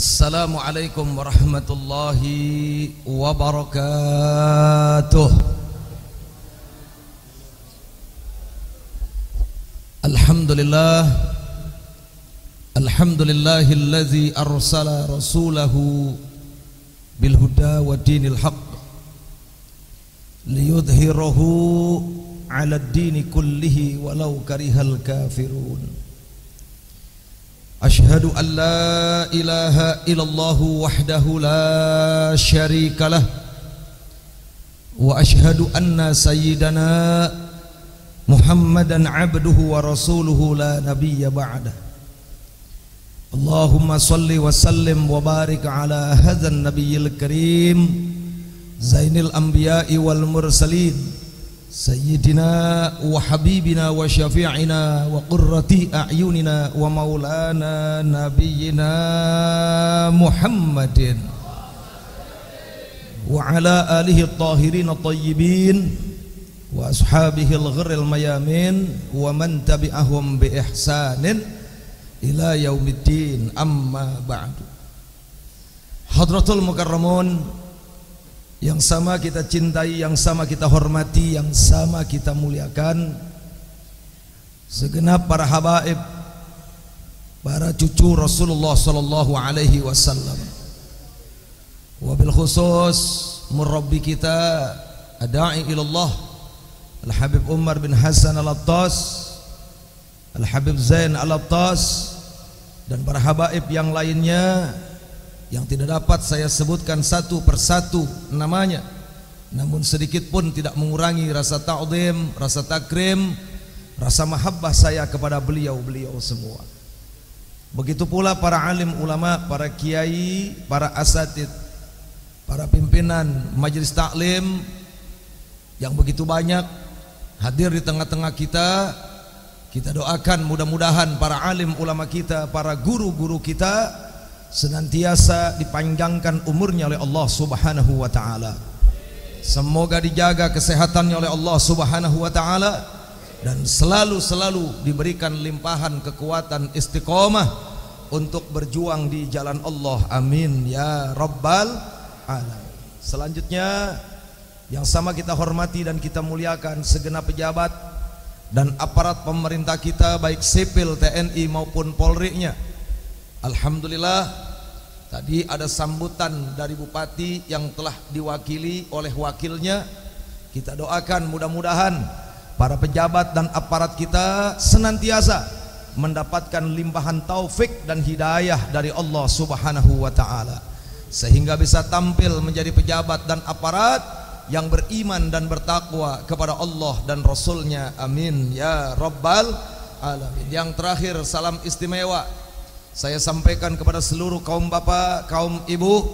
Assalamualaikum warahmatullahi wabarakatuh. Alhamdulillahilladzi arsala rasulahu bil huda wa dinil haqq liyudhhirahu 'ala ad-dini kullihi walau karihal kafirun. Ashhadu an la ilaha illallah wahdahu la syarika lah wa ashhadu anna sayyidana Muhammadan abduhu wa rasuluhu la nabiyya ba'dah. Allahumma salli wa sallim wa barik ala hadzal nabiyyil karim zainil anbiya'i wal mursalin Sayyidina wa habibina wa syafi'ina wa qurrati a'yunina wa maulana nabiyyina Muhammadin wa ala alihi at-tahirin at-tayyibin wa ashabihi al-ghirril mayamin wa man tabi'ahum bi ihsanin ila yaumiddin, amma ba'du. Hadratul mukarramun, yang sama kita cintai, yang sama kita hormati, yang sama kita muliakan, segenap para habaib, para cucu Rasulullah sallallahu alaihi wasallam, wabil khusus murabbi kita ad-da'i ilallah Al-Habib Umar bin Hasan Al-Attas, Al-Habib Zain Al-Attas, dan para habaib yang lainnya yang tidak dapat saya sebutkan satu persatu namanya, namun sedikit pun tidak mengurangi rasa ta'zim, rasa takrim, rasa mahabbah saya kepada beliau-beliau semua. Begitu pula para alim ulama, para kiai, para asatid, para pimpinan majelis taklim yang begitu banyak hadir di tengah-tengah kita. Kita doakan mudah-mudahan para alim ulama kita, para guru-guru kita senantiasa dipanjangkan umurnya oleh Allah Subhanahu wa taala. Semoga dijaga kesehatannya oleh Allah Subhanahu wa taala dan selalu diberikan limpahan kekuatan istiqomah untuk berjuang di jalan Allah. Amin ya rabbal alamin. Selanjutnya yang sama kita hormati dan kita muliakan segenap pejabat dan aparat pemerintah kita, baik sipil, TNI maupun Polri-nya. Alhamdulillah, tadi ada sambutan dari Bupati yang telah diwakili oleh wakilnya. Kita doakan mudah-mudahan para pejabat dan aparat kita senantiasa mendapatkan limpahan taufik dan hidayah dari Allah Subhanahu wa ta'ala, sehingga bisa tampil menjadi pejabat dan aparat yang beriman dan bertakwa kepada Allah dan Rasulnya. Amin ya rabbal alamin. Yang terakhir, salam istimewa saya sampaikan kepada seluruh kaum bapak, kaum ibu,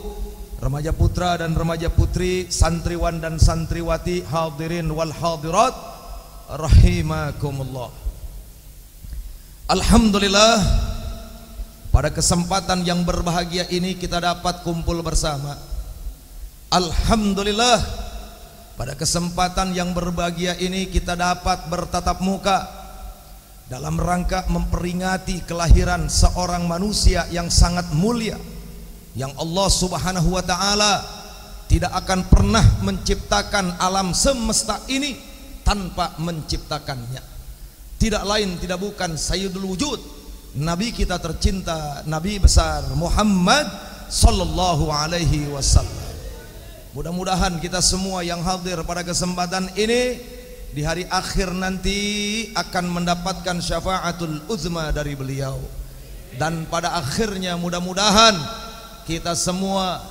remaja putra dan remaja putri, santriwan dan santriwati, hadirin wal hadirat rahimakumullah. Alhamdulillah, pada kesempatan yang berbahagia ini kita dapat kumpul bersama. Alhamdulillah, pada kesempatan yang berbahagia ini kita dapat bertatap muka dalam rangka memperingati kelahiran seorang manusia yang sangat mulia, yang Allah Subhanahu wa ta'ala tidak akan pernah menciptakan alam semesta ini tanpa menciptakannya. Tidak lain tidak bukan Sayyidul Wujud, Nabi kita tercinta, Nabi besar Muhammad sallallahu alaihi wasallam. Mudah-mudahan kita semua yang hadir pada kesempatan ini di hari akhir nanti akan mendapatkan syafaatul uzma dari beliau, dan pada akhirnya mudah-mudahan kita semua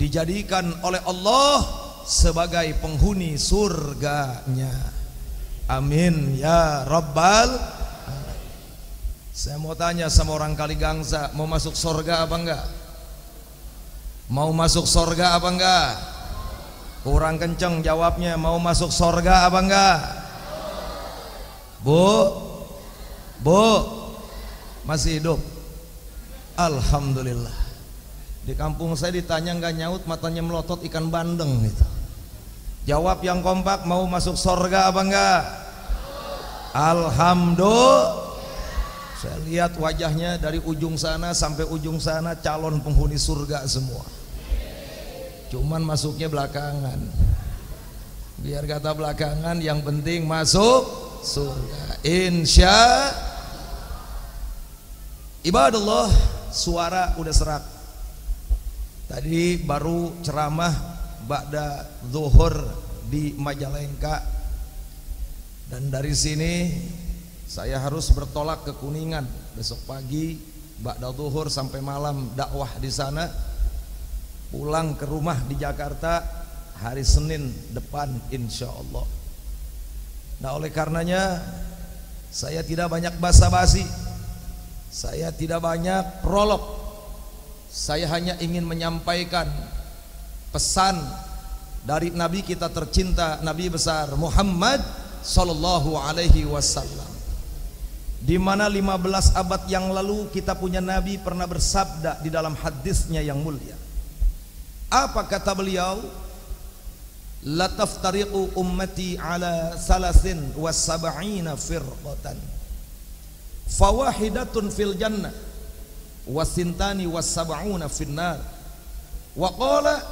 dijadikan oleh Allah sebagai penghuni surganya. Amin ya rabbal alamin. Saya mau tanya sama orang Kaligangsa, mau masuk surga apa enggak? Mau masuk surga apa enggak? Kurang kenceng jawabnya, mau masuk surga apa enggak? Bu, masih hidup? Alhamdulillah. Di kampung saya ditanya enggak nyaut, matanya melotot ikan bandeng gitu. Jawab yang kompak, mau masuk surga apa enggak? Alhamdulillah. Saya lihat wajahnya dari ujung sana sampai ujung sana calon penghuni surga semua. Cuman masuknya belakangan. Biar kata belakangan, yang penting masuk surga. Insya ibadallah, suara udah serak. Tadi baru ceramah ba'da zuhur di Majalengka, dan dari sini saya harus bertolak ke Kuningan besok pagi ba'da zuhur sampai malam dakwah di sana, pulang ke rumah di Jakarta hari Senin depan insya Allah. Nah, oleh karenanya saya tidak banyak basa-basi, saya tidak banyak prolog, saya hanya ingin menyampaikan pesan dari Nabi kita tercinta, Nabi besar Muhammad sallallahu alaihi wasallam, di mana 15 abad yang lalu kita punya Nabi pernah bersabda di dalam hadisnya yang mulia. Apa kata beliau? La taftariqu ummati ala salasin wa sab'ina firqatan fawahidatun fil jannah wa sintani wa sab'una fin nar. Wa qala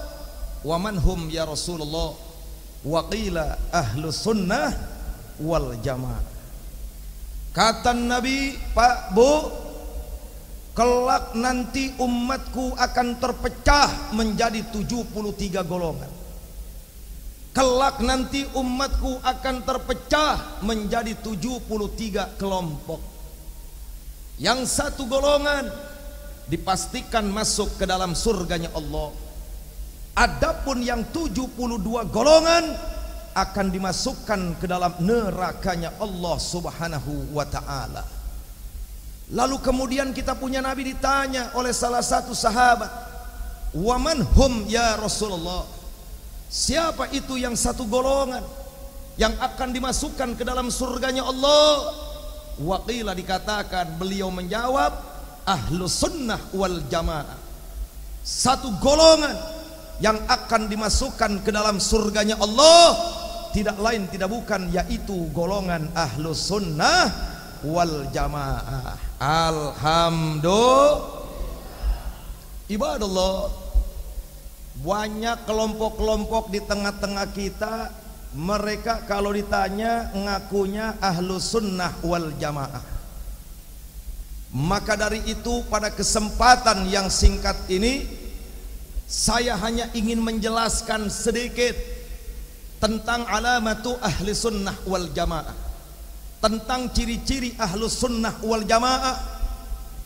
wa man hum ya Rasulullah? Wa qila ahlu sunnah wal jamaah. Kata Nabi, Pak, Bu, kelak nanti umatku akan terpecah menjadi 73 golongan. Kelak nanti umatku akan terpecah menjadi 73 kelompok. Yang satu golongan dipastikan masuk ke dalam surganya Allah. Adapun yang 72 golongan akan dimasukkan ke dalam nerakanya Allah Subhanahu wa ta'ala. Lalu kemudian kita punya Nabi ditanya oleh salah satu sahabat, "Wa man hum ya Rasulullah?" Siapa itu yang satu golongan yang akan dimasukkan ke dalam surganya Allah? Waqila, dikatakan, beliau menjawab, ahlu sunnah wal jamaah. Satu golongan yang akan dimasukkan ke dalam surganya Allah tidak lain tidak bukan yaitu golongan ahlu sunnah wal jamaah. Alhamdulillah. Ibadallah, banyak kelompok-kelompok di tengah-tengah kita. Mereka kalau ditanya ngakunya ahlu sunnah wal jamaah. Maka dari itu pada kesempatan yang singkat ini saya hanya ingin menjelaskan sedikit tentang alamatu ahli sunnah wal jamaah, tentang ciri-ciri ahlu sunnah wal jamaah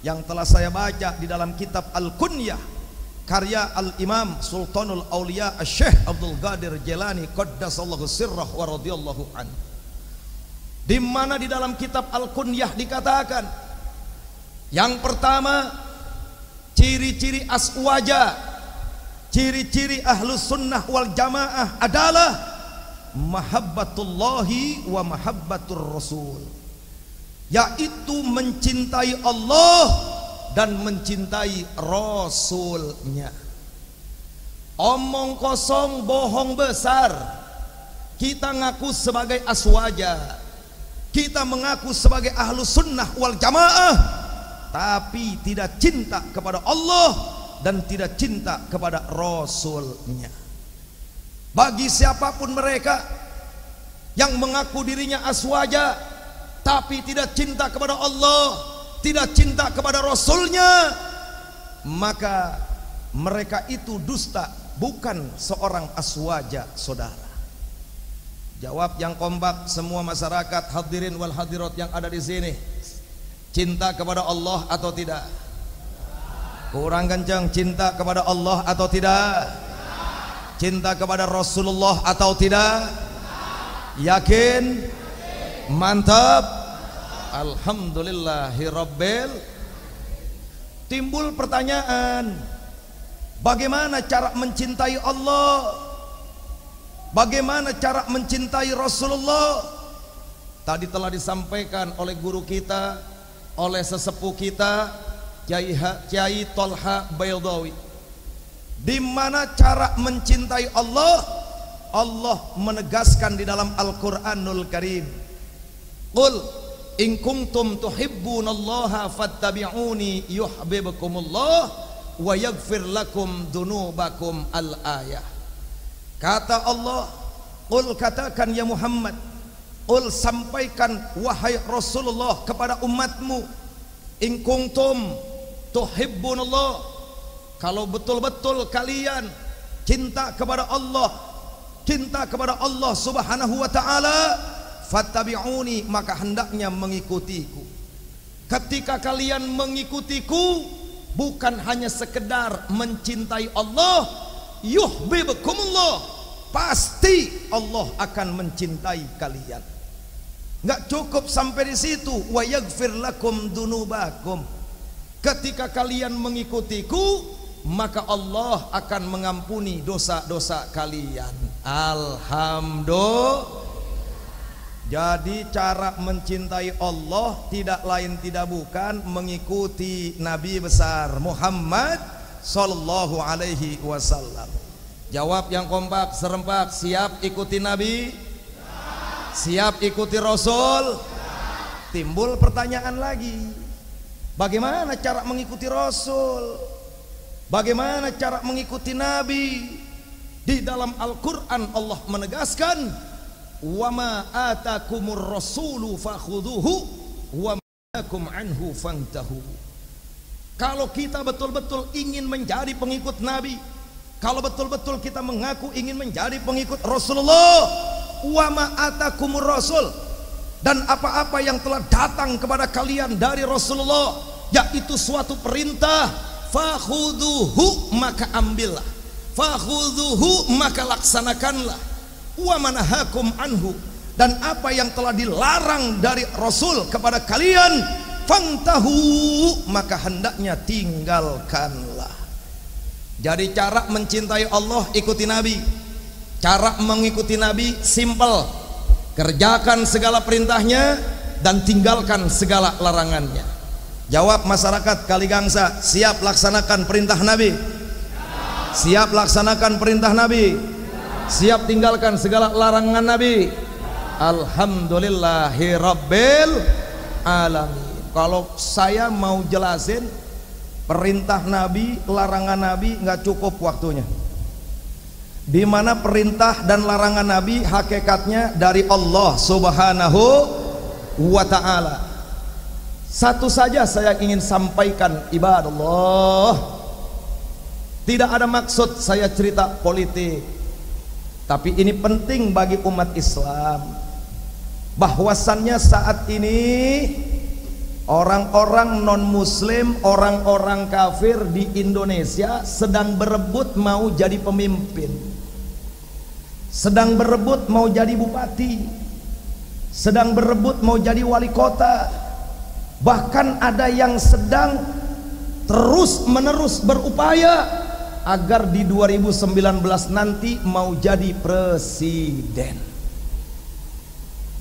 yang telah saya baca di dalam kitab Al-Kunyah karya Al-Imam Sultanul Aulia Syekh Abdul Qadir Jilani qaddasallahu sirrah wa radhiyallahu anhu, di mana di dalam kitab Al-Kunyah dikatakan yang pertama, ciri-ciri aswaja, ciri-ciri ahlu sunnah wal jamaah adalah mahabbatullahi wa mahabbatur rasul, yaitu mencintai Allah dan mencintai Rasulnya. Omong kosong, bohong besar. Kita ngaku sebagai aswaja, kita mengaku sebagai ahlu sunnah wal jamaah, tapi tidak cinta kepada Allah dan tidak cinta kepada Rasulnya. Bagi siapapun mereka yang mengaku dirinya aswaja tapi tidak cinta kepada Allah, tidak cinta kepada Rasulnya, maka mereka itu dusta, bukan seorang aswaja, saudara. Jawab yang kompak semua masyarakat, hadirin wal hadirat yang ada di sini. Cinta kepada Allah atau tidak? Kurang kencang, cinta kepada Allah atau tidak? Cinta kepada Rasulullah atau tidak? Yakin? Mantap. Alhamdulillahirabbil. Timbul pertanyaan, bagaimana cara mencintai Allah? Bagaimana cara mencintai Rasulullah? Tadi telah disampaikan oleh guru kita, oleh sesepuh kita, Kiai Tolha Baydawi, di mana cara mencintai Allah. Allah menegaskan di dalam Al-Qur'anul Karim, Qul in kuntum tuhibbunallaha fattabi'uni yuhibbukumullah wa yaghfir lakum dunubakum. Al-ayah. Kata Allah, qul, katakan ya Muhammad, qul, sampaikan wahai Rasulullah kepada umatmu, in kuntum tuhibbunallah, kalau betul-betul kalian cinta kepada Allah, cinta kepada Allah Subhanahu wa taala, fattabi'uni, maka hendaknya mengikutiku. Ketika kalian mengikutiku, bukan hanya sekedar mencintai Allah, yuhibbukumullah, pasti Allah akan mencintai kalian. Nggak cukup sampai di situ, wa yaghfir lakum dunubakum. Ketika kalian mengikutiku, maka Allah akan mengampuni dosa-dosa kalian. Alhamdulillah. Jadi cara mencintai Allah tidak lain tidak bukan mengikuti Nabi besar Muhammad sallallahu alaihi wasallam. Jawab yang kompak, serempak. Siap ikuti Nabi? Siap ikuti Rasul? Timbul pertanyaan lagi, bagaimana cara mengikuti Rasul? Bagaimana cara mengikuti Nabi? Di dalam Al-Quran Allah menegaskan, wa ma atakumur rasulu fakhuduhu wa ma nahakum anhu fantahu. Kalau kita betul-betul ingin menjadi pengikut Nabi, kalau betul-betul kita mengaku ingin menjadi pengikut Rasulullah, wa ma atakumur rasul, dan apa-apa yang telah datang kepada kalian dari Rasulullah, yaitu suatu perintah, fakhuduhu, maka ambillah, fakhuduhu, maka laksanakanlah, wa manahakum anhu, dan apa yang telah dilarang dari Rasul kepada kalian, fantahu, maka hendaknya tinggalkanlah. Jadi cara mencintai Allah ikuti Nabi, cara mengikuti Nabi simple, kerjakan segala perintahnya dan tinggalkan segala larangannya. Jawab masyarakat Kaligangsa, siap laksanakan perintah Nabi? Siap laksanakan perintah Nabi? Siap tinggalkan segala larangan Nabi? Alhamdulillahirabbil alamin. Kalau saya mau jelasin perintah Nabi, larangan Nabi, nggak cukup waktunya. Di mana perintah dan larangan Nabi hakikatnya dari Allah Subhanahu wa ta'ala. Satu saja saya ingin sampaikan, ibadallah, tidak ada maksud saya cerita politik, tapi ini penting bagi umat Islam, bahwasannya saat ini orang-orang non-muslim, orang-orang kafir di Indonesia sedang berebut mau jadi pemimpin, sedang berebut mau jadi bupati, sedang berebut mau jadi wali kota. Bahkan ada yang sedang terus-menerus berupaya agar di 2019 nanti mau jadi presiden.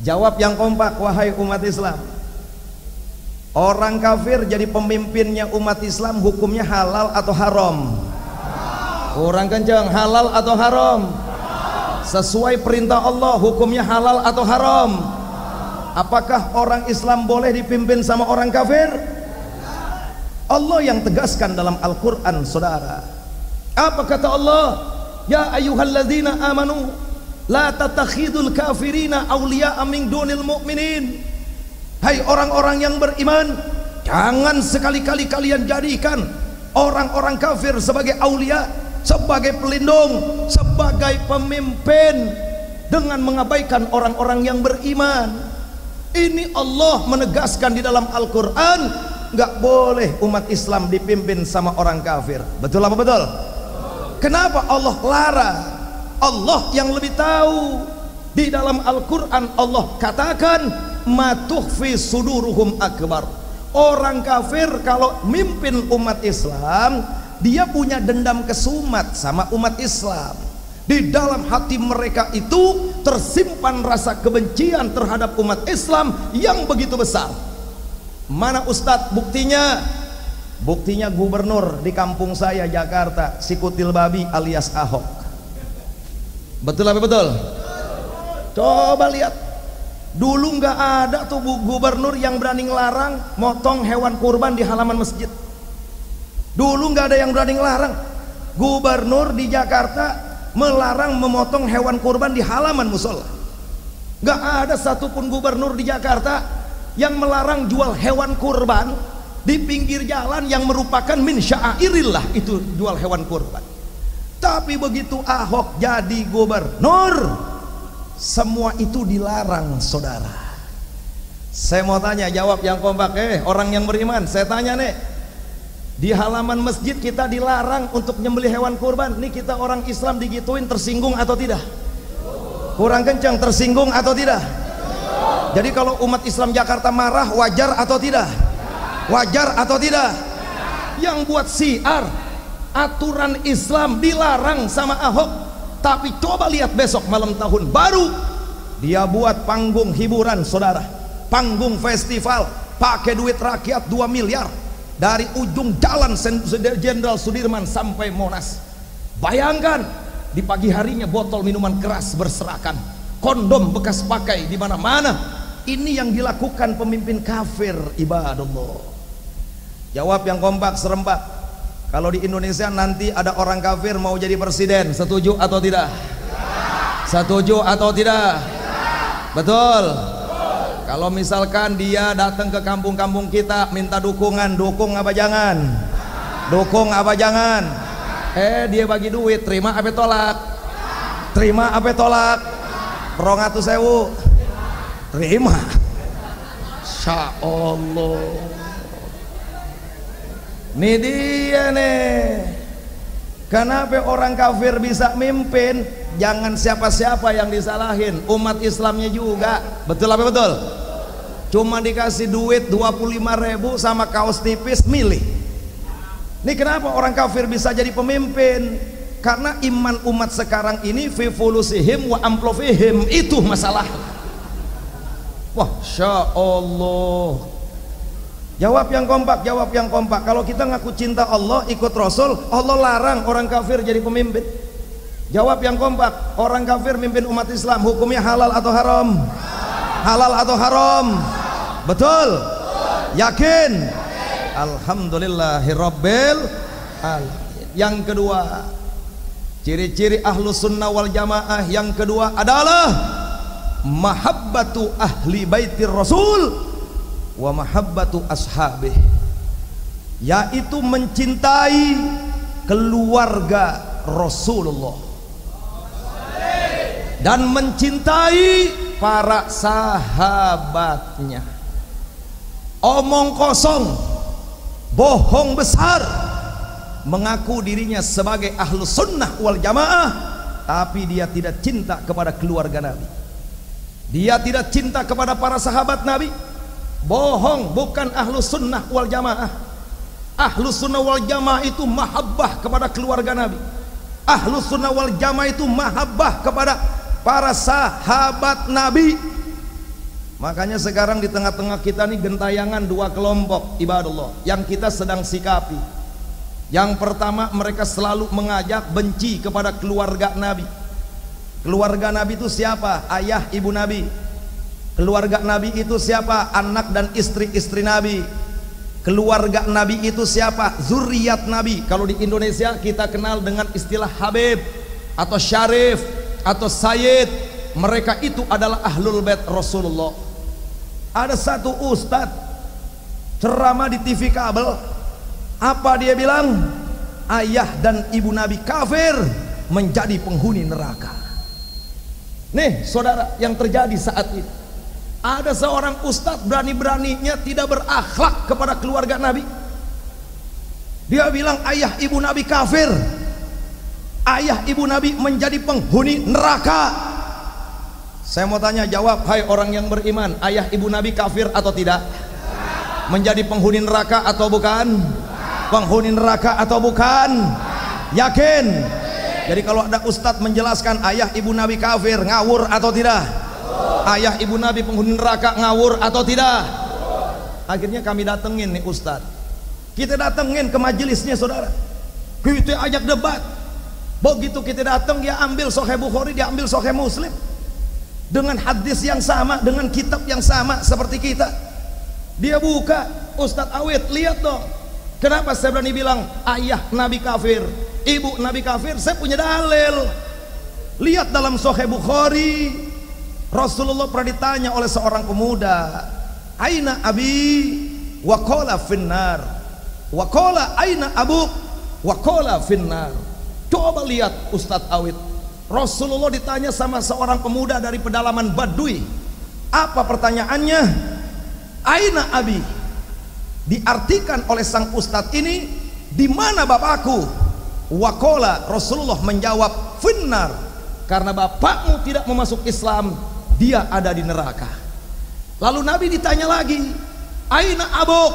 Jawab yang kompak, wahai umat Islam. Orang kafir jadi pemimpinnya umat Islam, hukumnya halal atau haram? Orang kencang, halal atau haram? Sesuai perintah Allah, hukumnya halal atau haram? Apakah orang Islam boleh dipimpin sama orang kafir? Allah yang tegaskan dalam Al-Quran, saudara. Apa kata Allah? Ya ayyuhalladzina amanu la tatakhidul kafirina awliya'a min dunil mu'minin. Hai orang-orang yang beriman, jangan sekali-kali kalian jadikan orang-orang kafir sebagai aulia, sebagai pelindung, sebagai pemimpin, dengan mengabaikan orang-orang yang beriman. Ini Allah menegaskan di dalam Al-Quran, nggak boleh umat Islam dipimpin sama orang kafir. Betul apa betul? Kenapa Allah larang? Allah yang lebih tahu. Di dalam Al-Quran Allah katakan, matukhfi suduruhum akbar. Orang kafir kalau mimpin umat Islam, dia punya dendam kesumat sama umat Islam. Di dalam hati mereka itu tersimpan rasa kebencian terhadap umat Islam yang begitu besar. Mana Ustadz buktinya? Buktinya gubernur di kampung saya Jakarta, si kutil babi alias Ahok. Betul apa betul? Coba lihat, Dulu nggak ada tuh gubernur yang berani ngelarang motong hewan kurban di halaman masjid. Dulu nggak ada yang berani ngelarang. Gubernur di Jakarta melarang memotong hewan kurban di halaman musola. Nggak ada satupun gubernur di Jakarta yang melarang jual hewan kurban di pinggir jalan yang merupakan min sya'airillah, itu jual hewan kurban. Tapi begitu Ahok jadi gubernur, semua itu dilarang, saudara. Saya mau tanya, jawab yang kompak. Orang yang beriman, saya tanya nih, di halaman masjid kita dilarang untuk nyembelih hewan kurban. Nih kita orang Islam digituin, tersinggung atau tidak? Kurang kencang, tersinggung atau tidak? Jadi kalau umat Islam Jakarta marah, wajar atau tidak? Wajar atau tidak? Yang buat syiar aturan Islam dilarang sama Ahok. Tapi coba lihat besok malam tahun baru, dia buat panggung hiburan, saudara, panggung festival, pakai duit rakyat 2 miliar dari ujung jalan Jenderal Sudirman sampai Monas. Bayangkan, di pagi harinya botol minuman keras berserakan, kondom bekas pakai di mana-mana. Ini yang dilakukan pemimpin kafir, ibadallah. Jawab yang kompak, serempak. Kalau di Indonesia nanti ada orang kafir mau jadi presiden, setuju atau tidak? Setuju atau tidak? Betul. Kalau misalkan dia datang ke kampung-kampung kita minta dukungan, dukung apa jangan? Dukung apa jangan? Dia bagi duit, terima apa tolak? Terima apa tolak? 200.000 terima. Insya Allah. Nih dia nih, kenapa orang kafir bisa mimpin? Jangan siapa-siapa yang disalahin, umat Islamnya juga. Betul apa betul? Cuma dikasih duit 25.000 sama kaos tipis, milih. Nih kenapa orang kafir bisa jadi pemimpin? Karena iman umat sekarang ini fi fulusihim wa amplofihim, itu masalah. Wah, Masya Allah. Jawab yang kompak, jawab yang kompak. Kalau kita ngaku cinta Allah, ikut Rasul, Allah larang orang kafir jadi pemimpin. Jawab yang kompak, orang kafir mimpin umat Islam, hukumnya halal atau haram? Halal atau haram? Betul? Yakin? Alhamdulillahirabbil alamin. Yang kedua, ciri-ciri ahlus sunnah wal jamaah yang kedua adalah mahabbatu ahli baitir rasul wa mahabbatu ashabih, yaitu mencintai keluarga Rasulullah dan mencintai para sahabatnya. Omong kosong, bohong besar, mengaku dirinya sebagai ahlus sunnah wal jamaah, tapi dia tidak cinta kepada keluarga Nabi, dia tidak cinta kepada para sahabat Nabi. Bohong, bukan ahlus sunnah wal jamaah. Ahlus sunnah wal jamaah itu mahabbah kepada keluarga Nabi. Ahlus sunnah wal jamaah itu mahabbah kepada para sahabat Nabi. Makanya sekarang di tengah-tengah kita nih gentayangan dua kelompok, ibadallah, yang kita sedang sikapi. Yang pertama, mereka selalu mengajak benci kepada keluarga Nabi. Keluarga Nabi itu siapa? Ayah ibu Nabi. Keluarga Nabi itu siapa? Anak dan istri-istri Nabi. Keluarga Nabi itu siapa? Zuriat Nabi. Kalau di Indonesia kita kenal dengan istilah Habib atau Syarif atau Sayyid. Mereka itu adalah ahlul bait Rasulullah. Ada satu ustadz ceramah di TV kabel, apa dia bilang? Ayah dan ibu Nabi kafir, menjadi penghuni neraka. Nih saudara, yang terjadi saat ini, ada seorang ustadz berani-beraninya tidak berakhlak kepada keluarga Nabi. Dia bilang ayah ibu Nabi kafir, ayah ibu Nabi menjadi penghuni neraka. Saya mau tanya, jawab, hai orang yang beriman, ayah ibu Nabi kafir atau tidak? Menjadi penghuni neraka atau bukan? Penghuni neraka atau bukan? Yakin? Jadi kalau ada ustadz menjelaskan ayah ibu Nabi kafir, ngawur atau tidak? Ayah ibu Nabi penghuni neraka, ngawur atau tidak? Akhirnya kami datengin nih ustadz, kita datengin ke majelisnya saudara, kita ajak debat. Begitu kita datang, dia ambil Sahih Bukhari, dia ambil Sahih Muslim. dengan hadis yang sama, dengan kitab yang sama seperti kita. Dia buka, Ustadz Awid, lihat dong, kenapa saya berani bilang ayah Nabi kafir, ibu Nabi kafir? Saya punya dalil. Lihat dalam Sahih Bukhari, Rasulullah pernah ditanya oleh seorang pemuda, aina abi? Wa qala finnar. Wa qala aina abuk? Wa qala finnar. Coba lihat Ustadz Awid, Rasulullah ditanya sama seorang pemuda dari pedalaman Badui. Apa pertanyaannya? Aina abi? Diartikan oleh sang ustadz ini, di mana bapakku? Wa qala, Rasulullah menjawab, finnar, karena bapakmu tidak memasuk Islam, dia ada di neraka. Lalu Nabi ditanya lagi, aina abuk?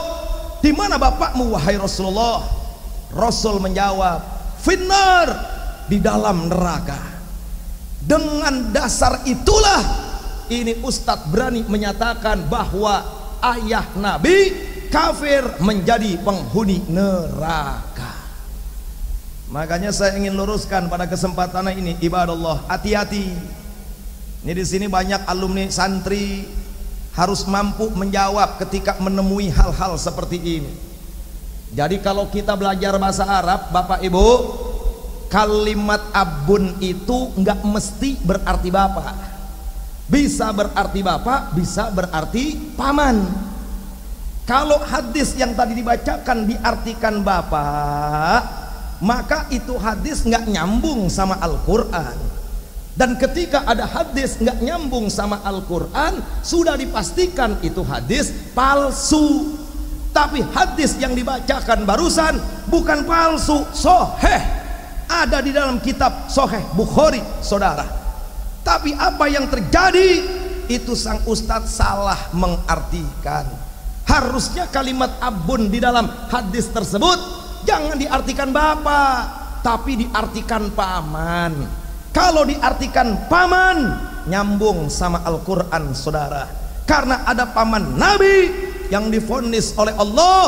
Di mana bapakmu wahai Rasulullah? Rasul menjawab, finnar, di dalam neraka. Dengan dasar itulah ini ustadz berani menyatakan bahwa ayah Nabi kafir, menjadi penghuni neraka. Makanya saya ingin luruskan pada kesempatan ini, ibadallah, hati-hati. Ini di sini banyak alumni santri harus mampu menjawab ketika menemui hal-hal seperti ini. Jadi kalau kita belajar bahasa Arab, Bapak Ibu, kalimat abun itu nggak mesti berarti bapak. Bisa berarti bapak, bisa berarti paman. Kalau hadis yang tadi dibacakan diartikan bapak, maka itu hadis nggak nyambung sama Al-Quran. Dan ketika ada hadis nggak nyambung sama Al-Quran, sudah dipastikan itu hadis palsu. Tapi hadis yang dibacakan barusan bukan palsu, sahih, ada di dalam kitab Sahih Bukhari, saudara. Tapi apa yang terjadi, itu sang ustadz salah mengartikan. Harusnya kalimat abun di dalam hadis tersebut jangan diartikan bapak, tapi diartikan paman. Kalau diartikan paman, nyambung sama Al-Quran, saudara. Karena ada paman Nabi yang divonis oleh Allah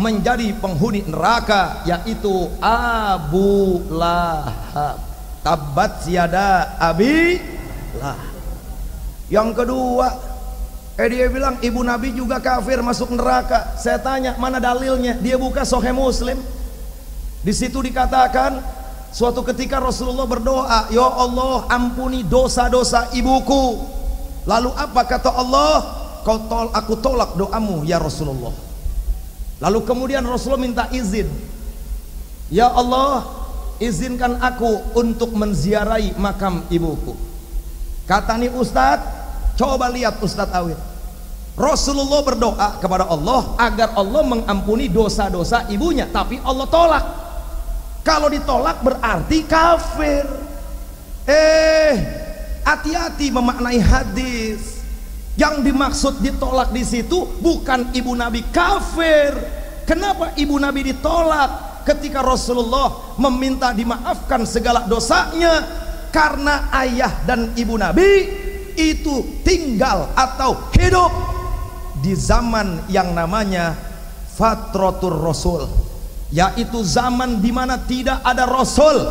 menjadi penghuni neraka, yaitu Abu Lahab. Tabbat yada Abi Lahab. Yang kedua, dia bilang ibu Nabi juga kafir, masuk neraka. Saya tanya, mana dalilnya? Dia buka Sahih Muslim. Di situ dikatakan, suatu ketika Rasulullah berdoa, ya Allah ampuni dosa-dosa ibuku. Lalu apa kata Allah? Aku tolak doamu ya Rasulullah. Lalu kemudian Rasulullah minta izin, ya Allah izinkan aku untuk menziarahi makam ibuku. Kata nih Ustadz, coba lihat Ustadz Awid, Rasulullah berdoa kepada Allah agar Allah mengampuni dosa-dosa ibunya, tapi Allah tolak. Kalau ditolak berarti kafir. Hati-hati memaknai hadis. Yang dimaksud ditolak di situ bukan ibu Nabi kafir. Kenapa ibu Nabi ditolak ketika Rasulullah meminta dimaafkan segala dosanya? Karena ayah dan ibu Nabi itu tinggal atau hidup di zaman yang namanya fatratur Rasul, yaitu zaman di mana tidak ada Rasul.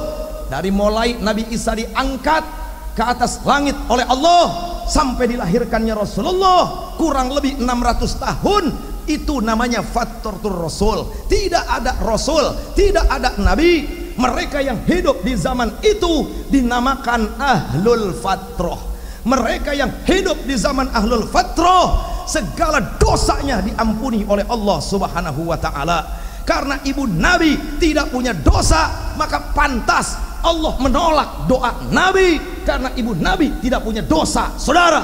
Dari mulai Nabi Isa diangkat ke atas langit oleh Allah sampai dilahirkannya Rasulullah kurang lebih 600 tahun, itu namanya fatratur Rasul. Tidak ada Rasul, tidak ada Nabi. Mereka yang hidup di zaman itu dinamakan ahlul fatrah. Mereka yang hidup di zaman ahlul fatrah, segala dosanya diampuni oleh Allah Subhanahu wa ta'ala. Karena ibu Nabi tidak punya dosa, maka pantas Allah menolak doa Nabi, karena ibu Nabi tidak punya dosa, saudara.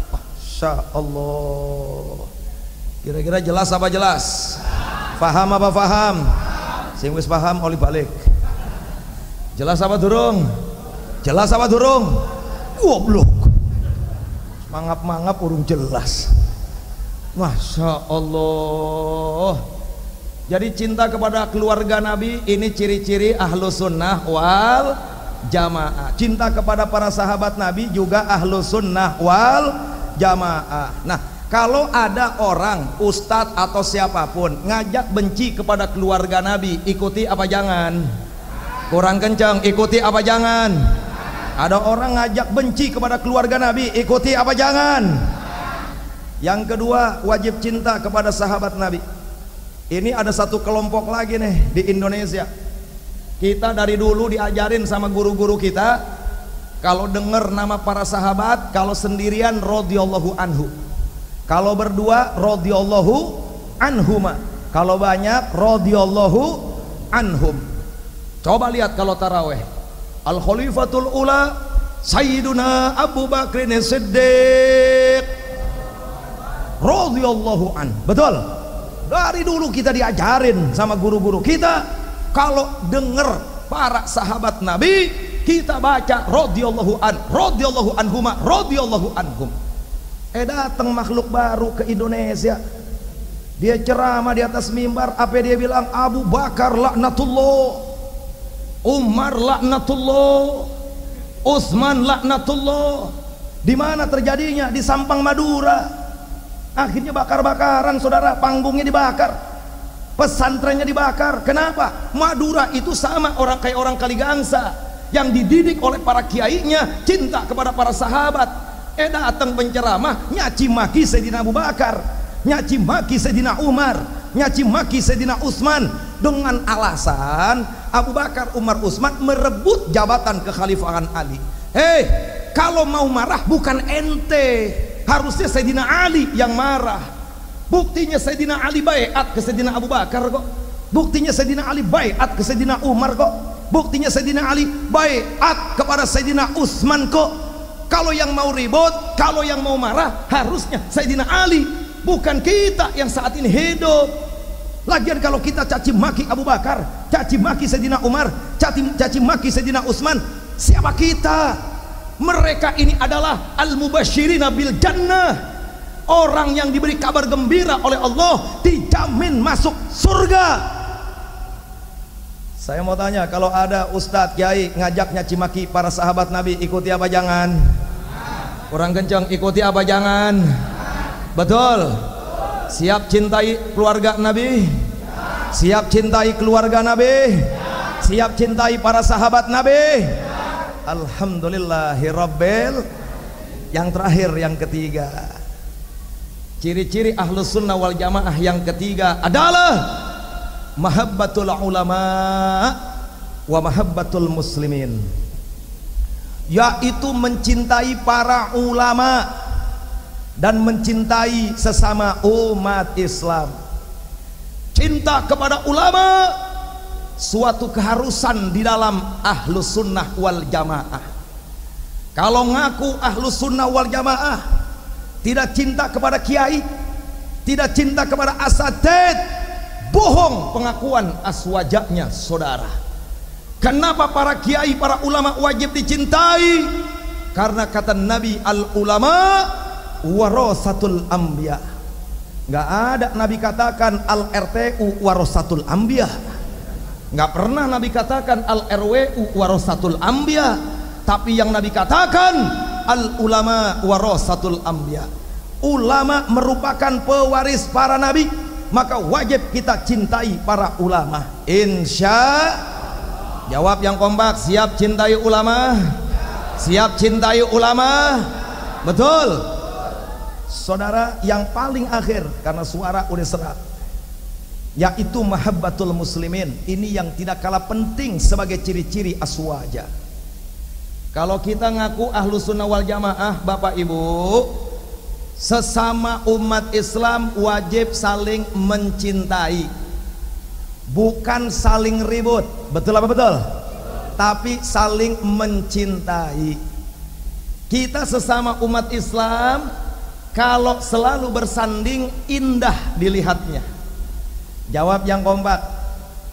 Masya Allah. Kira-kira jelas apa jelas? Faham apa faham? Sing wis paham oli balik. Jelas apa durung? Jelas apa durung? Goblok. Mangap-mangap urung jelas. Masya Allah. Jadi cinta kepada keluarga Nabi ini ciri-ciri ahlu sunnah wal jamaah. Cinta kepada para sahabat Nabi juga ahlu sunnah wal jamaah. Nah, kalau ada orang, ustadz atau siapapun ngajak benci kepada keluarga Nabi, ikuti apa jangan? Kurang kencang, ikuti apa jangan? Ada orang ngajak benci kepada keluarga Nabi, ikuti apa jangan? Yang kedua, wajib cinta kepada sahabat Nabi. Ini ada satu kelompok lagi nih di Indonesia. Kita dari dulu diajarin sama guru-guru kita, kalau dengar nama para sahabat, kalau sendirian radhiyallahu anhu, kalau berdua radhiyallahu anhuma, kalau banyak radhiyallahu anhum. Coba lihat kalau taraweh, al khalifatul ula sayyiduna Abu Bakrin Siddiq radhiyallahu an. Betul. Dari dulu kita diajarin sama guru-guru kita, kalau dengar para sahabat Nabi, kita baca radhiyallahu an, radhiyallahu anhuma, radhiyallahu anhum. Datang makhluk baru ke Indonesia, dia ceramah di atas mimbar, apa dia bilang? Abu Bakar laknatullah, Umar laknatullah, Utsman laknatullah. Di mana terjadinya? Di Sampang Madura. Akhirnya bakar-bakaran, saudara, panggungnya dibakar, pesantrennya dibakar. Kenapa? Madura itu sama orang kayak orang Kaligangsa, yang dididik oleh para kiainya cinta kepada para sahabat. Datang penceramah nyaci maki Sayyidina Abu Bakar, nyaci maki Sayyidina Umar, nyaci maki Sayyidina Utsman, dengan alasan Abu Bakar, Umar, Utsman merebut jabatan kekhalifahan Ali. Kalau mau marah bukan ente, harusnya Sayyidina Ali yang marah. Buktinya Sayyidina Ali baiat ke Sayyidina Abu Bakar kok. Buktinya Sayyidina Ali baiat ke Sayyidina Umar kok. Buktinya Sayyidina Ali baiat kepada Sayyidina Utsman kok. Kalau yang mau ribut, kalau yang mau marah, harusnya Sayyidina Ali, bukan kita yang saat ini hidup. Lagian kalau kita caci maki Abu Bakar, caci maki Sayyidina Umar, caci maki Sayyidina Utsman, siapa kita? Mereka ini adalah al-mubasyirina bil jannah, orang yang diberi kabar gembira oleh Allah, dijamin masuk surga. Saya mau tanya, kalau ada ustadz kiai ngajak nyaci maki para sahabat Nabi, ikuti apa jangan? Kurang kencang, ikuti apa jangan? Betul. Siap cintai keluarga Nabi? Siap cintai keluarga Nabi? Siap cintai para sahabat Nabi? Alhamdulillahirabbil. Yang terakhir, yang ketiga, ciri-ciri ahlus sunnah wal jamaah yang ketiga adalah mahabbatul ulama wa mahabbatul muslimin, yaitu mencintai para ulama dan mencintai sesama umat Islam. Cinta kepada ulama suatu keharusan di dalam ahlus sunnah wal jamaah. Kalau ngaku ahlus sunnah wal jamaah, tidak cinta kepada kiai, tidak cinta kepada asatid, bohong pengakuan aswajaknya, saudara. Kenapa para kiai, para ulama wajib dicintai? Karena kata Nabi, al ulama warasatul anbiya. Nggak ada Nabi katakan al RTU warasatul anbiya. Nggak pernah Nabi katakan al RWU warasatul anbiya. Tapi yang Nabi katakan al ulama warasatul anbiya. Ulama merupakan pewaris para nabi, maka wajib kita cintai para ulama. Insya. Jawab yang kompak, siap cintai ulama? Siap cintai ulama? Betul. Saudara, yang paling akhir, karena suara udah serat, yaitu mahabbatul muslimin. Ini yang tidak kalah penting sebagai ciri-ciri aswaja. Kalau kita ngaku ahlus sunnah wal jamaah, Bapak Ibu, sesama umat Islam wajib saling mencintai, bukan saling ribut. Betul apa betul? Tapi saling mencintai. Kita sesama umat Islam kalau selalu bersanding, indah dilihatnya. Jawab yang kompak.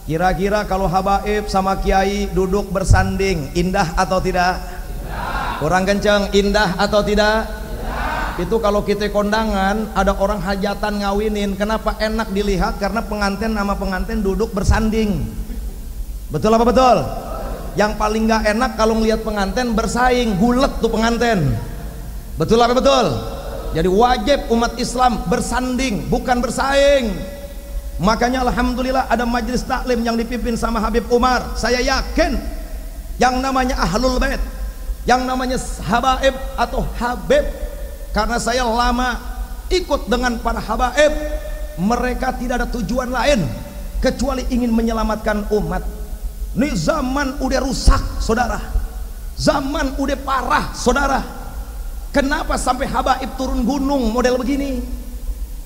Kira-kira kalau habaib sama kiai duduk bersanding, indah atau tidak? Kurang kenceng, indah atau tidak? Itu kalau kita kondangan, ada orang hajatan ngawinin, kenapa enak dilihat? Karena pengantin sama pengantin duduk bersanding. Betul apa betul? Yang paling gak enak kalau ngelihat pengantin bersaing, gulet tuh pengantin. Betul apa betul? Jadi wajib umat Islam bersanding, bukan bersaing. Makanya alhamdulillah ada majelis taklim yang dipimpin sama Habib Umar. Saya yakin yang namanya ahlul bait, yang namanya habaib atau habib, karena saya lama ikut dengan para habaib, mereka tidak ada tujuan lain kecuali ingin menyelamatkan umat. Ini zaman udah rusak saudara, zaman udah parah saudara. Kenapa sampai habaib turun gunung model begini?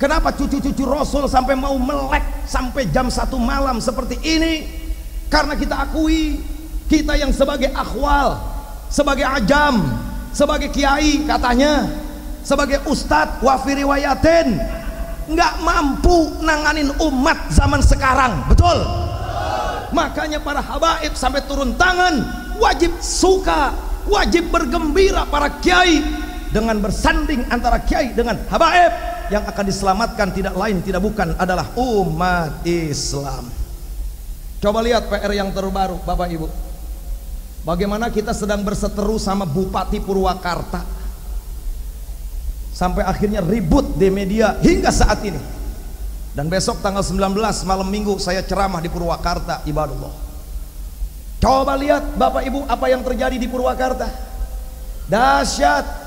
Kenapa cucu-cucu Rasul sampai mau melek sampai jam 1 malam seperti ini? Karena kita akui, kita yang sebagai akhwal, sebagai ajam, sebagai kiai katanya, sebagai ustadz wafi riwayatin, nggak mampu nanganin umat zaman sekarang, betul? Makanya para habaib sampai turun tangan, wajib suka, wajib bergembira para kiai dengan bersanding antara kiai dengan habaib. Yang akan diselamatkan tidak lain tidak bukan adalah umat Islam. Coba lihat PR yang terbaru Bapak Ibu, bagaimana kita sedang berseteru sama Bupati Purwakarta sampai akhirnya ribut di media hingga saat ini. Dan besok tanggal 19 malam minggu saya ceramah di Purwakarta, ibadallah. Coba lihat Bapak Ibu apa yang terjadi di Purwakarta. Dahsyat.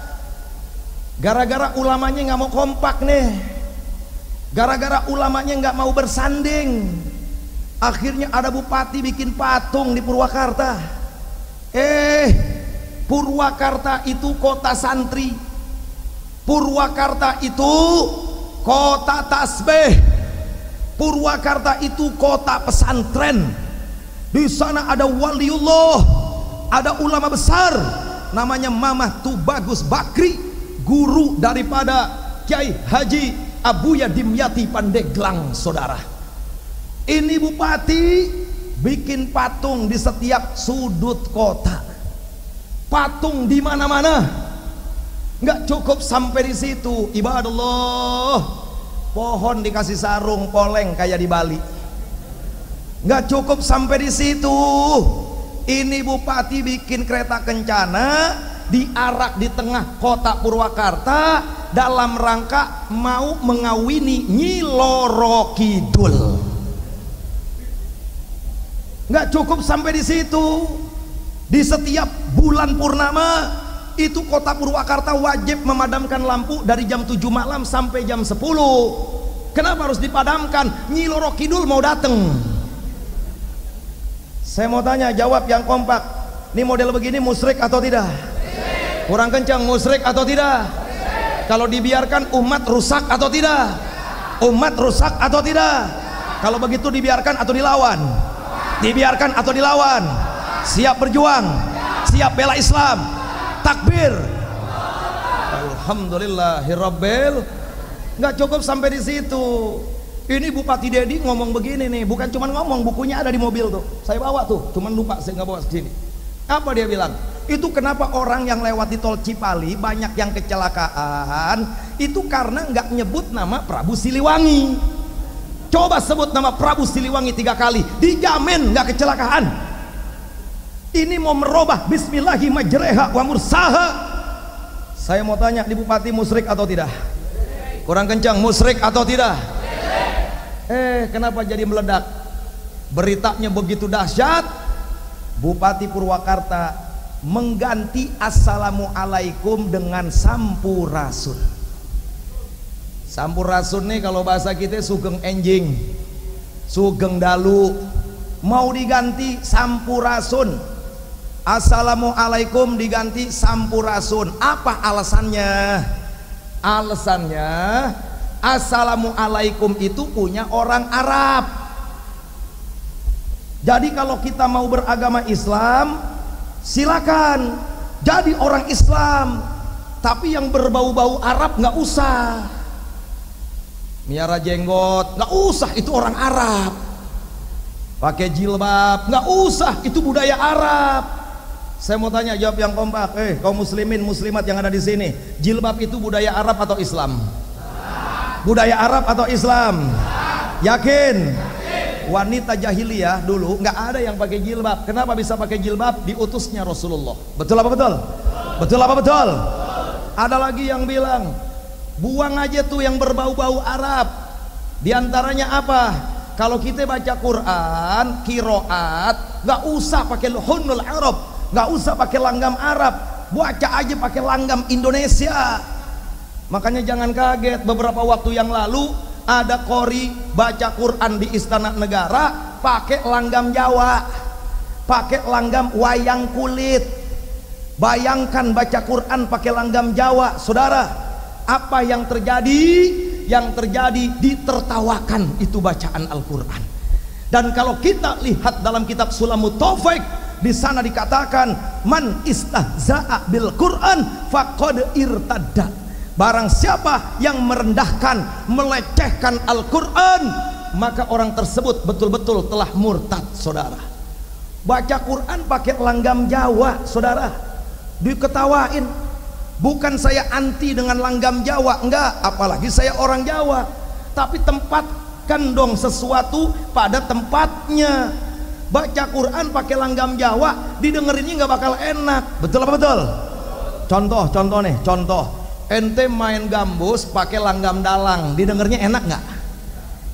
Gara-gara ulamanya nggak mau kompak nih, gara-gara ulamanya nggak mau bersanding, akhirnya ada bupati bikin patung di Purwakarta. Purwakarta itu kota santri, Purwakarta itu kota tasbih, Purwakarta itu kota pesantren. Di sana ada waliullah, ada ulama besar namanya Mamah Tubagus Bakri, guru daripada Kiai Haji Abuya Dimyati Pandeglang saudara. Ini bupati bikin patung di setiap sudut kota, patung di mana-mana. Nggak cukup sampai di situ, ibadallah, pohon dikasih sarung poleng kayak di Bali. Nggak cukup sampai di situ, ini bupati bikin kereta kencana diarak di tengah kota Purwakarta dalam rangka mau mengawini Nyi Loro Kidul. Nggak cukup sampai di situ, di setiap bulan purnama itu kota Purwakarta wajib memadamkan lampu dari jam 7 malam sampai jam 10. Kenapa harus dipadamkan? Nyi Loro Kidul mau datang. Saya mau tanya, jawab yang kompak. Ini model begini musyrik atau tidak? Kurang kencang, musyrik atau tidak? Kalau dibiarkan umat rusak atau tidak? Umat rusak atau tidak? Kalau begitu dibiarkan atau dilawan? Dibiarkan atau dilawan? Siap berjuang, siap bela Islam. Takbir. Alhamdulillahirabbil. Nggak cukup sampai di situ. Ini Bupati Dedi ngomong begini nih, bukan cuma ngomong, bukunya ada di mobil tuh. Saya bawa tuh, cuman lupa saya nggak bawa sini. Apa dia bilang? Itu kenapa orang yang lewat di tol Cipali banyak yang kecelakaan, itu karena nggak nyebut nama Prabu Siliwangi. Coba sebut nama Prabu Siliwangi 3 kali, dijamin nggak kecelakaan. Ini mau merubah bismillahi majreha wa mursaha. Saya mau tanya, di bupati musyrik atau tidak? Kurang kencang, musyrik atau tidak? Kenapa jadi meledak? Beritanya begitu dahsyat. Bupati Purwakarta mengganti assalamualaikum dengan sampurasun. Sampurasun nih kalau bahasa kita sugeng enjing, sugeng dalu, mau diganti sampurasun. Assalamualaikum diganti sampurasun. Apa alasannya? Alasannya assalamualaikum itu punya orang Arab. Jadi kalau kita mau beragama Islam, silakan jadi orang Islam, tapi yang berbau-bau Arab nggak usah. Miara jenggot nggak usah, itu orang Arab. Pakai jilbab nggak usah, itu budaya Arab. Saya mau tanya, jawab yang kompak. Kaum muslimin muslimat yang ada di sini, jilbab itu budaya Arab atau Islam? Budaya Arab atau Islam? Yakin? Wanita jahiliyah dulu nggak ada yang pakai jilbab. Kenapa bisa pakai jilbab? Diutusnya Rasulullah. Betul apa betul? Betul apa betul? Ada lagi yang bilang, buang aja tuh yang berbau-bau Arab. Di antaranya apa? Kalau kita baca Quran, kiroat, nggak usah pakai hunul Arab, nggak usah pakai langgam Arab. baca aja pakai langgam Indonesia. Makanya jangan kaget, beberapa waktu yang lalu ada qori baca Quran di Istana Negara pakai langgam Jawa, pakai langgam wayang kulit. Bayangkan baca Quran pakai langgam Jawa, saudara, apa yang terjadi? Yang terjadi ditertawakan itu bacaan Al-Quran. Dan kalau kita lihat dalam kitab Sulamut Taufik, di sana dikatakan man istahza'a bil Quran faqad irtadda. Barang siapa yang merendahkan, melecehkan Al-Quran, maka orang tersebut betul-betul telah murtad, saudara. Baca Quran pakai langgam Jawa, saudara, diketawain. Bukan saya anti dengan langgam Jawa, enggak, apalagi saya orang Jawa, tapi tempatkan dong sesuatu pada tempatnya. Baca Quran pakai langgam Jawa, didengerinnya nggak bakal enak, betul apa betul? Contoh nih, ente main gambus pakai langgam dalang, didengernya enak nggak?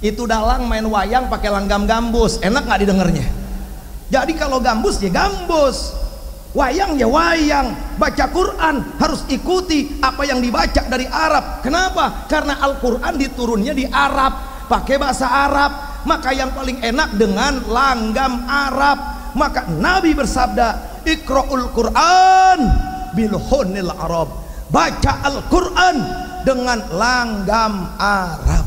Itu dalang main wayang pakai langgam gambus, enak nggak didengernya? Jadi kalau gambus ya gambus, wayang ya wayang. Baca Quran harus ikuti apa yang dibaca dari Arab. Kenapa? Karena Al-Quran diturunnya di Arab, pakai bahasa Arab, maka yang paling enak dengan langgam Arab. Maka Nabi bersabda, Iqra'ul Quran bilhunil Arab, baca Al-Quran dengan langgam Arab.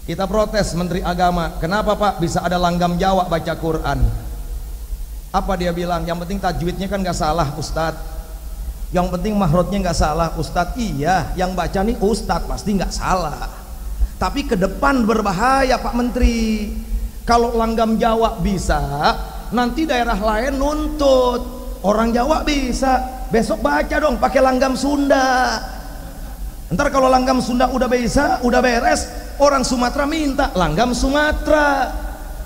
Kita protes Menteri Agama, kenapa Pak bisa ada langgam Jawa baca Quran? Apa dia bilang? Yang penting tajwidnya kan nggak salah Ustadz, yang penting mahrotnya nggak salah Ustadz. Iya, yang baca nih Ustadz pasti nggak salah, tapi ke depan berbahaya Pak Menteri. Kalau langgam Jawa bisa, nanti daerah lain nuntut. Orang Jawa bisa, besok baca dong pakai langgam Sunda. Ntar kalau langgam Sunda udah bisa, udah beres, orang Sumatera minta langgam Sumatera.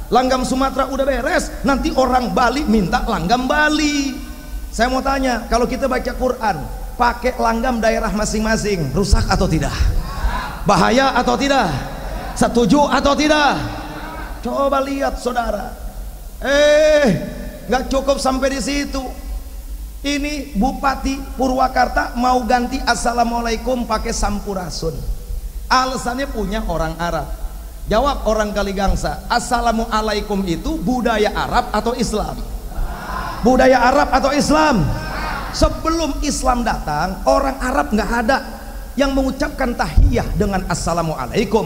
Langgam Sumatera udah beres, nanti orang Bali minta langgam Bali. Saya mau tanya, kalau kita baca Quran pakai langgam daerah masing-masing, rusak atau tidak? Bahaya atau tidak? Setuju atau tidak? Coba lihat saudara. Nggak cukup sampai di situ. Ini Bupati Purwakarta mau ganti assalamualaikum pakai sampurasun. Alasannya punya orang Arab. Jawab orang Kaligangsa, assalamualaikum itu budaya Arab atau Islam? Budaya Arab atau Islam? Sebelum Islam datang, orang Arab nggak ada yang mengucapkan tahiyah dengan assalamualaikum.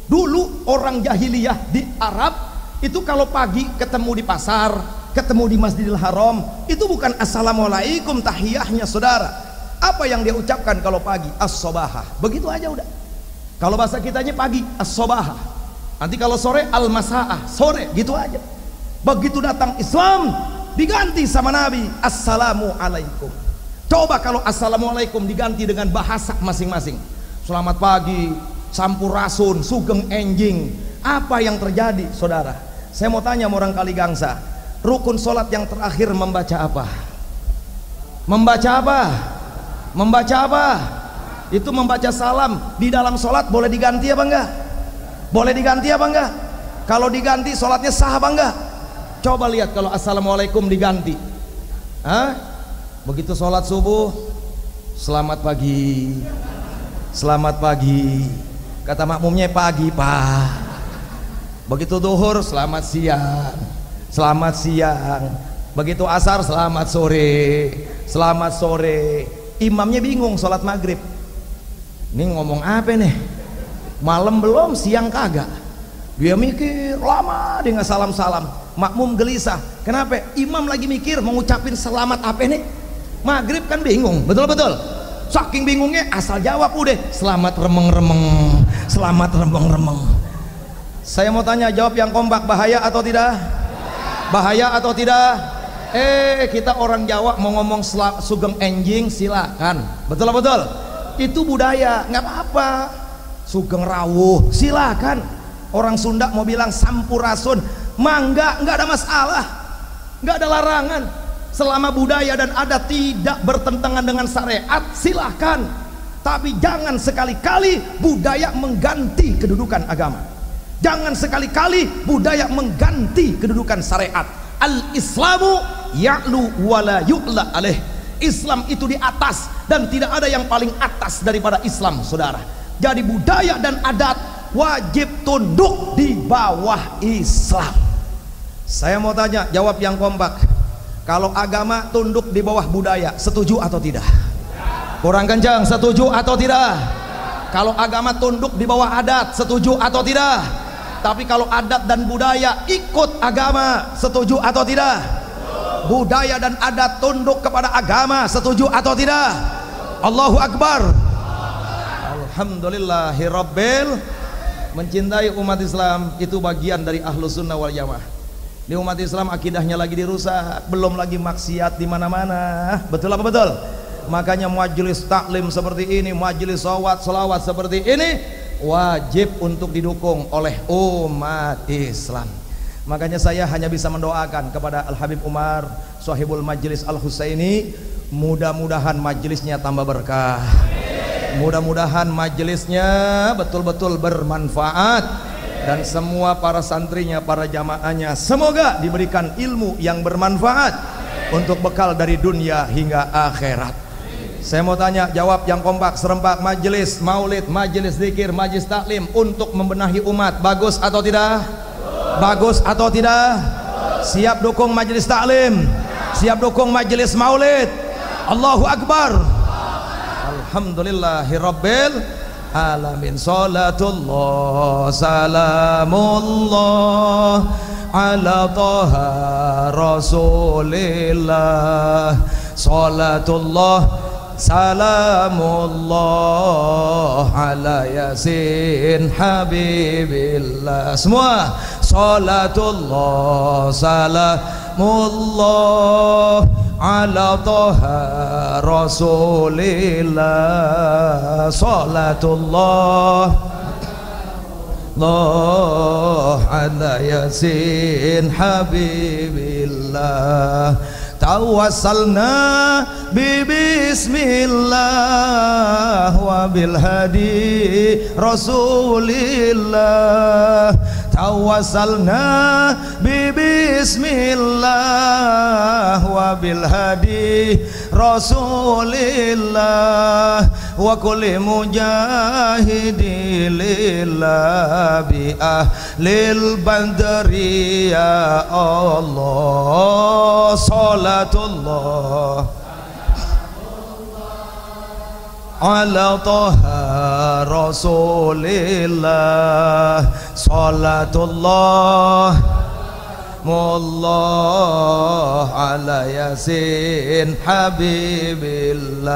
Dulu orang jahiliyah di Arab itu kalau pagi ketemu di pasar, ketemu di Masjidil Haram, itu bukan assalamualaikum tahiyahnya saudara. Apa yang dia ucapkan kalau pagi? As-sobahah, begitu aja udah. Kalau bahasa kitanya pagi as-sobahah, nanti kalau sore al-masaah, sore, gitu aja. Begitu datang Islam diganti sama Nabi assalamualaikum. Coba kalau assalamualaikum diganti dengan bahasa masing-masing, selamat pagi, sampurasun, sugeng enjing, apa yang terjadi saudara? Saya mau tanya sama orang Kaligangsa, rukun sholat yang terakhir membaca apa? Membaca apa? Membaca apa? Itu membaca salam di dalam sholat boleh diganti apa enggak? Boleh diganti apa enggak? Kalau diganti sholatnya sah apa enggak? Coba lihat kalau assalamualaikum diganti. Hah? Begitu sholat subuh, selamat pagi, selamat pagi. Kata makmumnya pagi Pak. Begitu duhur, selamat siang, selamat siang. Begitu asar, selamat sore, selamat sore. Imamnya bingung sholat maghrib. Ini ngomong apa nih? Malam belum, siang kagak. Dia mikir lama, dia nggak salam-salam. Makmum gelisah. Kenapa? Imam lagi mikir mau ngucapin selamat apa nih? Maghrib kan bingung, betul-betul. Saking bingungnya asal jawab udah selamat remeng-remeng, selamat remeng-remeng. Saya mau tanya, jawab yang kompak, bahaya atau tidak? Bahaya atau tidak? Kita orang Jawa mau ngomong sugeng enjing silakan, betul-betul. Itu budaya, nggak apa-apa. Sugeng rawuh silakan. Orang Sunda mau bilang sampurasun, mangga, nggak ada masalah, nggak ada larangan. Selama budaya dan adat tidak bertentangan dengan syariat, silakan. Tapi jangan sekali-kali budaya mengganti kedudukan agama. Jangan sekali-kali budaya mengganti kedudukan syariat. Al-Islamu ya'lu wala yu'la alaih. Islam itu di atas dan tidak ada yang paling atas daripada Islam, saudara. Jadi budaya dan adat wajib tunduk di bawah Islam. Saya mau tanya, jawab yang kompak. Kalau agama tunduk di bawah budaya, setuju atau tidak? Kurang kencang, setuju atau tidak? Kalau agama tunduk di bawah adat, setuju atau tidak? Tapi kalau adat dan budaya ikut agama, setuju atau tidak? Budaya dan adat tunduk kepada agama, setuju atau tidak? Allahu Akbar. Alhamdulillahirabbil. Mencintai umat Islam itu bagian dari Ahlus Sunnah wal Jamaah. Di umat Islam akidahnya lagi dirusak, belum lagi maksiat di mana-mana. Betul apa betul? Makanya majelis taklim seperti ini, majelis salawat seperti ini wajib untuk didukung oleh umat Islam. Makanya saya hanya bisa mendoakan kepada Al Habib Umar Sahibul Majlis Al Husaini, mudah-mudahan majelisnya tambah berkah, mudah-mudahan majelisnya betul-betul bermanfaat, dan semua para santrinya, para jamaahnya semoga diberikan ilmu yang bermanfaat untuk bekal dari dunia hingga akhirat. Saya mau tanya, jawab yang kompak, serempak. Majelis maulid, majelis zikir, majelis taklim untuk membenahi umat, bagus atau tidak? Bagus atau tidak? Siap dukung majelis taklim? Siap dukung majelis maulid? Allahu Akbar. Alhamdulillahirabbil alamin. Salatullah salamullah ala taha rasulillah. Salatullah salamullah ala yasin habibillah. Semua salatullah salamullah ala taha rasulillah. Salatullah Allah ala yasin habibillah. Tawassalna bismillah wa bil hadi rasulillah. Tawassalna bismillah wa bil hadi rasulillah wa kulli mujahidi lillah bi ahlil bandari ya Allah. Salatullah ala taha rasulillah. Salatullah mullah ala yasin habibillah.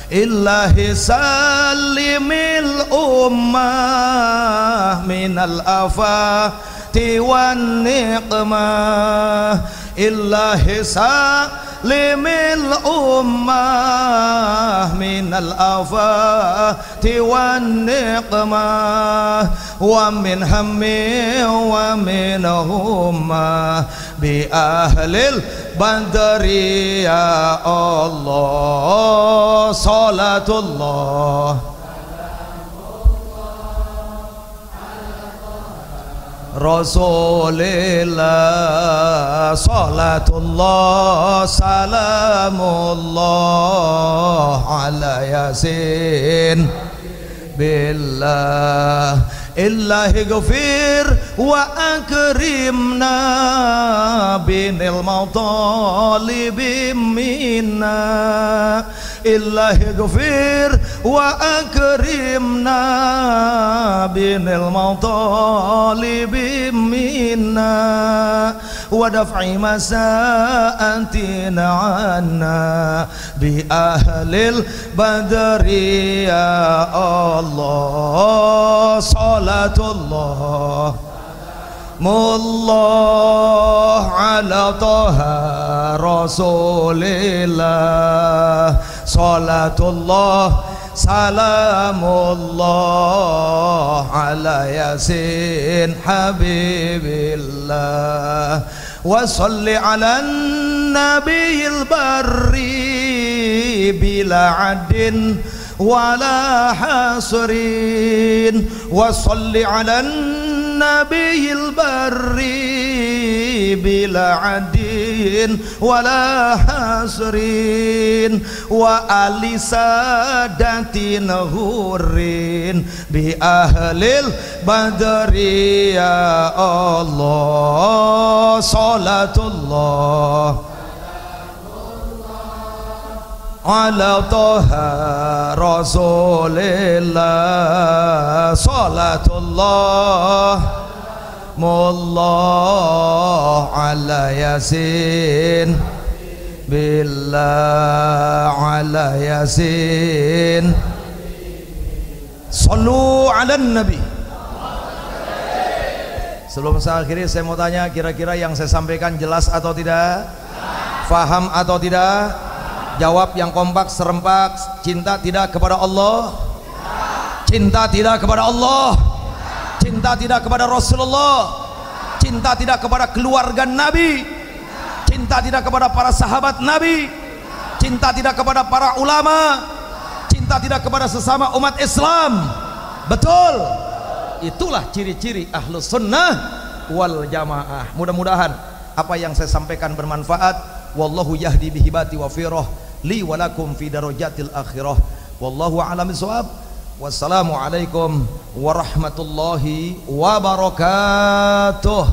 Illahi salimil ummah minal afati wan niqmah. Illahi salimil ummah minal afati wan niqmah wa min hammi wa min humma bi ahlil bandari ya Allah. Salatullah rasulillah. Salatullah salamullah ala yasin billah. Illahi ghafir wa akrimna binil matalibi minna. Illahi ghafir wa akrimna binil matalibi minna wa daf'i masa'atina anna bi ahlil badri ya Allah. Salatullah mullah ala taha rasulillah. Salatullah salamullah ala yasin habibillah. Wa salli ala nabiyil barri bila adin wala hasrin. Wa salli ala nabiyil barri bila adin wala hasrin wa ali sadatin hurin bi ahlil badri ya Allah salatullah ala toha rasulillah salatullah mullah ala yasin billah ala yasin sallu ala nabi. Sebelum saya akhiri, saya mau tanya, kira-kira yang saya sampaikan jelas atau tidak? Faham atau tidak? Jawab yang kompak, serempak. Cinta tidak kepada Allah? Cinta tidak kepada Allah? Cinta tidak kepada Rasulullah? Cinta tidak kepada keluarga Nabi? Cinta tidak kepada para sahabat Nabi? Cinta tidak kepada para ulama? Cinta tidak kepada sesama umat Islam? Betul. Itulah ciri-ciri ahlus sunnah wal jamaah. Mudah-mudahan apa yang saya sampaikan bermanfaat. Wallahu yahdi bihibati wa firah li walakum fi darajatil akhirah. Wallahu a'lam bishawab. Wassalamu alaikum warahmatullahi wabarakatuh.